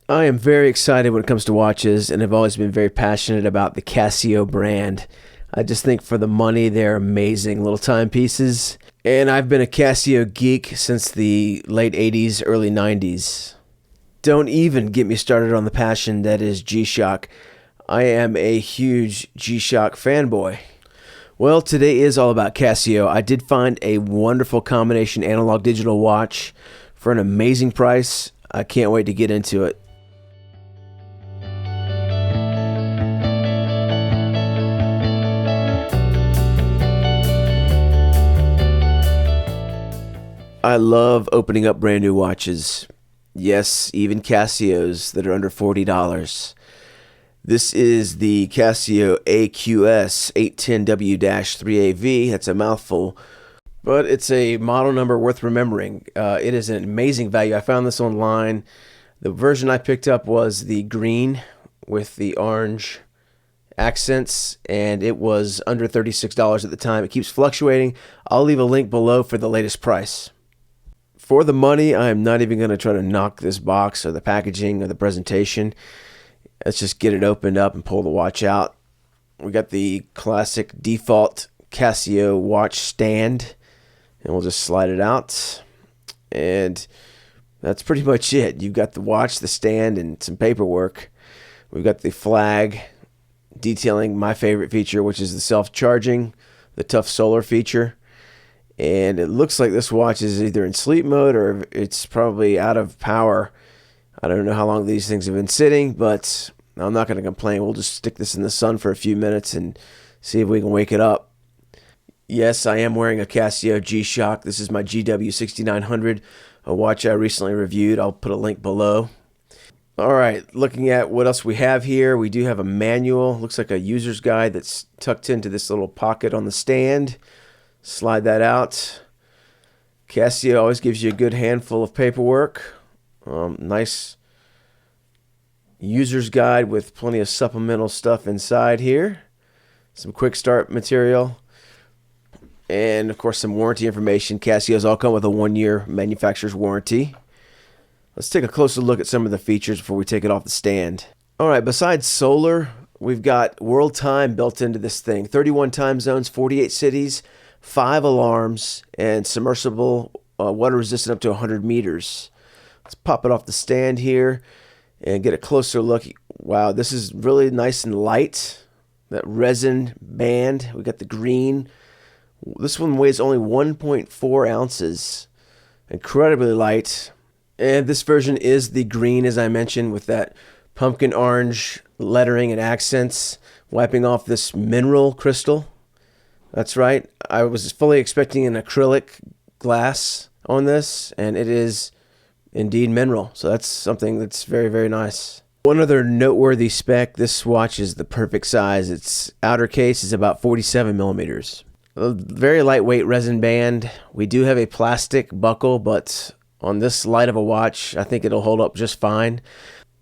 I am very excited when it comes to watches, and I've always been very passionate about the Casio brand. I just think for the money, they're amazing little timepieces. And I've been a Casio geek since the late 80s, early 90s. Don't even get me started on the passion that is G-Shock. I am a huge G-Shock fanboy. Well, today is all about Casio. I did find a wonderful combination analog digital watch for an amazing price. I can't wait to get into it. I love opening up brand new watches. Yes, even Casios that are under $40. This is the Casio AQS810W-3AV. That's a mouthful, but it's a model number worth remembering. It is an amazing value. I found this online. The version I picked up was the green with the orange accents, and it was under $36 at the time. It keeps fluctuating. I'll leave a link below for the latest price. For the money, I am not even going to try to knock this box or the packaging or the presentation. Let's just get it opened up and pull the watch out. We got the classic default Casio watch stand, and we'll just slide it out. And that's pretty much it. You've got the watch, the stand, and some paperwork. We've got the flag detailing my favorite feature, which is the self-charging, the tough solar feature. And it looks like this watch is either in sleep mode or it's probably out of power. I don't know how long these things have been sitting, but I'm not going to complain. We'll just stick this in the sun for a few minutes and see if we can wake it up. Yes, I am wearing a Casio G-Shock. This is my GW6900, a watch I recently reviewed. I'll put a link below. All right, looking at what else we have here, we do have a manual. Looks like a user's guide that's tucked into this little pocket on the stand. Slide that out. Casio always gives you a good handful of paperwork. Nice user's guide with plenty of supplemental stuff inside here. Some quick start material. And of course some warranty information. Casio's all come with a 1-year manufacturer's warranty. Let's take a closer look at some of the features before we take it off the stand. Alright, besides solar, we've got world time built into this thing. 31 time zones, 48 cities, 5 alarms, and submersible water resistant up to 100 meters. Let's pop it off the stand here and get a closer look. Wow, this is really nice and light. That resin band, we got the green. This one weighs only 1.4 ounces. Incredibly light. And this version is the green, as I mentioned, with that pumpkin orange lettering and accents, wiping off this mineral crystal. That's right. I was fully expecting an acrylic glass on this, and it is indeed mineral. So that's something that's very, very nice. One other noteworthy spec, this watch is the perfect size. Its outer case is about 47 millimeters. A very lightweight resin band. We do have a plastic buckle, but on this light of a watch, I think it'll hold up just fine.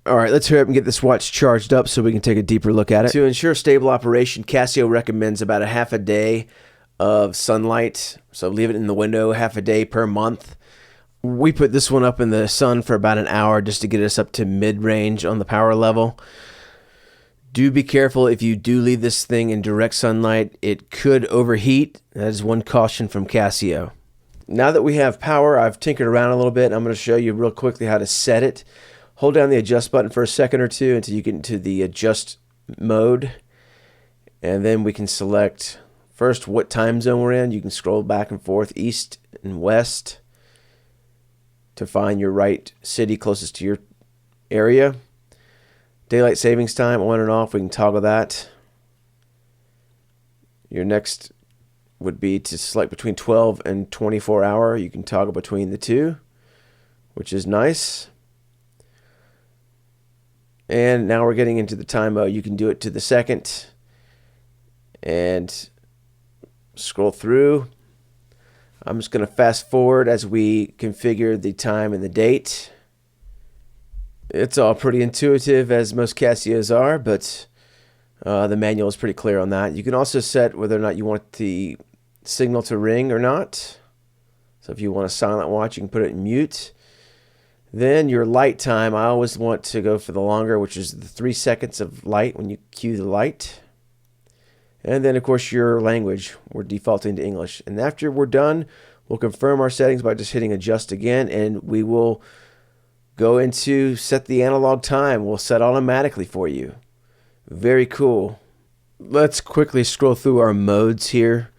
All right, let's hurry up and get this watch charged up so we can take a deeper look at it. To ensure stable operation, Casio recommends about a half a day of sunlight. So leave it in the window half a day per month. We put this one up in the sun for about an hour just to get us up to mid-range on the power level. Do be careful if you do leave this thing in direct sunlight. It could overheat. That is one caution from Casio. Now that we have power, I've tinkered around a little bit. I'm going to show you real quickly how to set it. Hold down the adjust button for a second or two until you get into the adjust mode. And then we can select first what time zone we're in. You can scroll back and forth east and west to find your right city closest to your area. Daylight savings time on and off. We can toggle that. Your next would be to select between 12 and 24 hour. You can toggle between the two, which is nice. And now we're getting into the time mode. You can do it to the second and scroll through. I'm just going to fast forward as we configure the time and the date. It's all pretty intuitive, as most Casios are, but the manual is pretty clear on that. You can also set whether or not you want the signal to ring or not. So if you want a silent watch, you can put it in mute. Then your light time, I always want to go for the longer, which is the 3 seconds of light when you cue the light. And then, of course, your language. We're defaulting to English. And after we're done, we'll confirm our settings by just hitting adjust again, and we will go into set the analog time. We'll set automatically for you. Very cool. Let's quickly scroll through our modes here.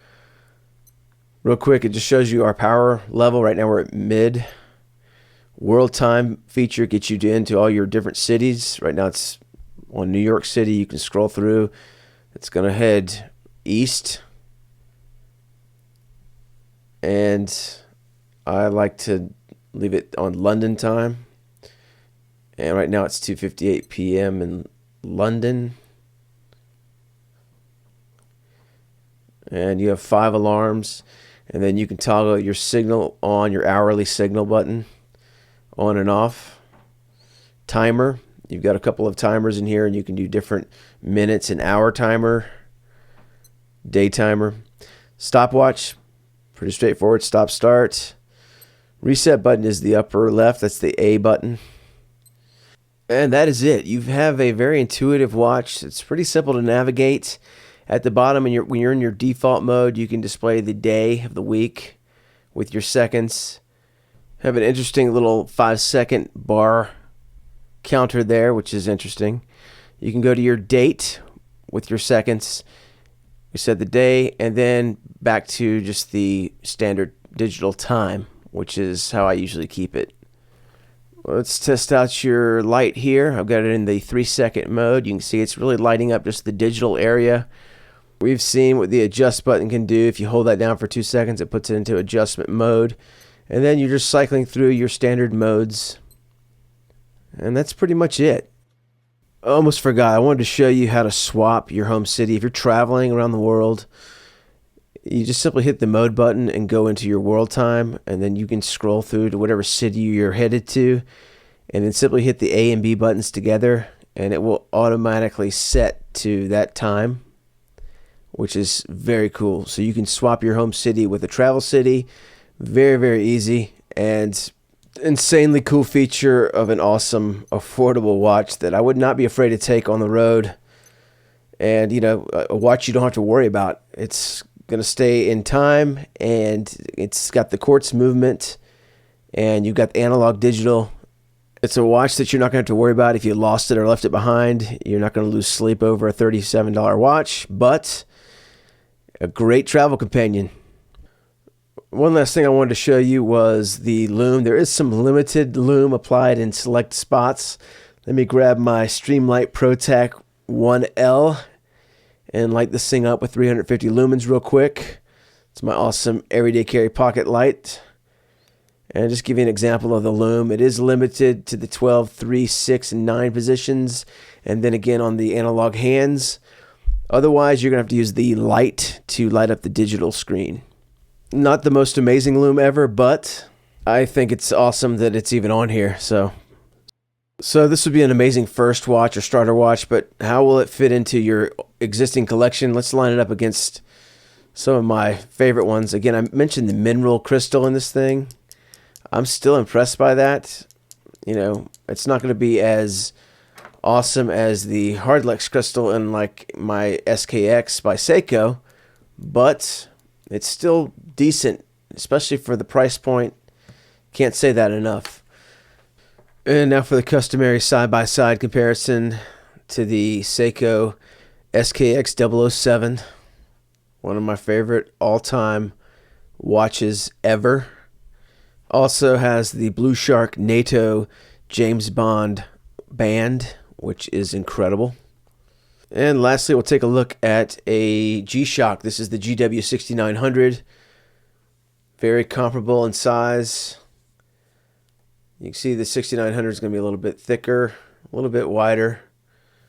Real quick, it just shows you our power level. Right now we're at mid. World time feature gets you into all your different cities. Right now it's on New York City. You can scroll through. It's going to head east. And I like to leave it on London time. And right now it's 2:58 p.m. in London. And you have 5 alarms. And then you can toggle your signal on, your hourly signal button, on and off. Timer. You've got a couple of timers in here, and you can do different minutes and hour timer. Day timer. Stopwatch. Pretty straightforward. Stop, start. Reset button is the upper left. That's the A button. And that is it. You have a very intuitive watch. It's pretty simple to navigate. At the bottom, when you're in your default mode, you can display the day of the week with your seconds. Have an interesting little 5-second bar counter there, which is interesting. You can go to your date with your seconds. We set the day, and then back to just the standard digital time, which is how I usually keep it. Let's test out your light here. I've got it in the 3-second mode. You can see it's really lighting up just the digital area. We've seen what the adjust button can do. If you hold that down for 2 seconds, it puts it into adjustment mode. And then you're just cycling through your standard modes. And that's pretty much it. I almost forgot. I wanted to show you how to swap your home city. If you're traveling around the world, you just simply hit the mode button and go into your world time. And then you can scroll through to whatever city you're headed to. And then simply hit the A and B buttons together. And it will automatically set to that time, which is very cool. So you can swap your home city with a travel city. Very, very easy, and insanely cool feature of an awesome, affordable watch that I would not be afraid to take on the road. And, you know, a watch you don't have to worry about. It's going to stay in time, and it's got the quartz movement, and you've got the analog digital. It's a watch that you're not going to have to worry about if you lost it or left it behind. You're not going to lose sleep over a $37 watch, but a great travel companion. One last thing I wanted to show you was the Lume. There is some limited Lume applied in select spots. Let me grab my Streamlight ProTac 1L and light this thing up with 350 lumens real quick. It's my awesome everyday carry pocket light. And just give you an example of the Lume. It is limited to the 12, 3, 6, and 9 positions. And then again on the analog hands. Otherwise, you're going to have to use the light to light up the digital screen. Not the most amazing Lume ever, but I think it's awesome that it's even on here. So this would be an amazing first watch or starter watch, but how will it fit into your existing collection? Let's line it up against some of my favorite ones. Again, I mentioned the mineral crystal in this thing. I'm still impressed by that. You know, it's not going to be as awesome as the Hardlex crystal in like my SKX by Seiko, but it's still decent, especially for the price point. Can't say that enough. And now for the customary side-by-side comparison to the Seiko SKX007, one of my favorite all-time watches ever. Also has the Blue Shark NATO James Bond band, which is incredible. And lastly, we'll take a look at a G-Shock. This is the GW6900. Very comparable in size. You can see the 6900 is going to be a little bit thicker, a little bit wider,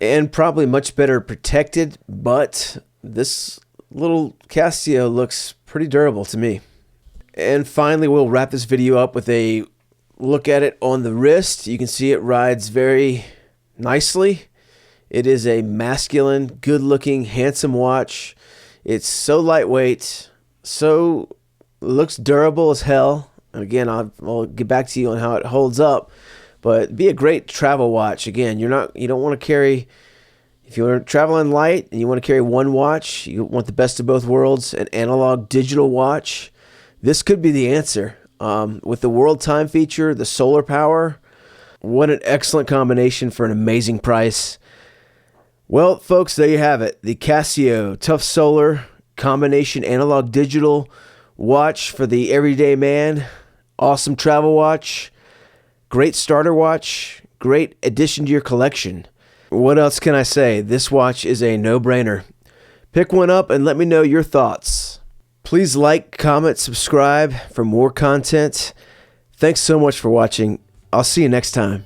and probably much better protected, but this little Casio looks pretty durable to me. And finally, we'll wrap this video up with a look at it on the wrist. You can see it rides very nicely. It is a masculine, good-looking, handsome watch. It's so lightweight, so looks durable as hell. And again, I'll get back to you on how it holds up. but be a great travel watch. Again, you don't want to carry, if you're traveling light and you want to carry one watch, you want the best of both worlds, an analog digital watch. This could be the answer. With the world time feature, the solar power, what an excellent combination for an amazing price. Well, folks, there you have it. The Casio Tough Solar combination analog digital watch for the everyday man. Awesome travel watch. Great starter watch. Great addition to your collection. What else can I say? This watch is a no-brainer. Pick one up and let me know your thoughts. Please like, comment, subscribe for more content. Thanks so much for watching. I'll see you next time.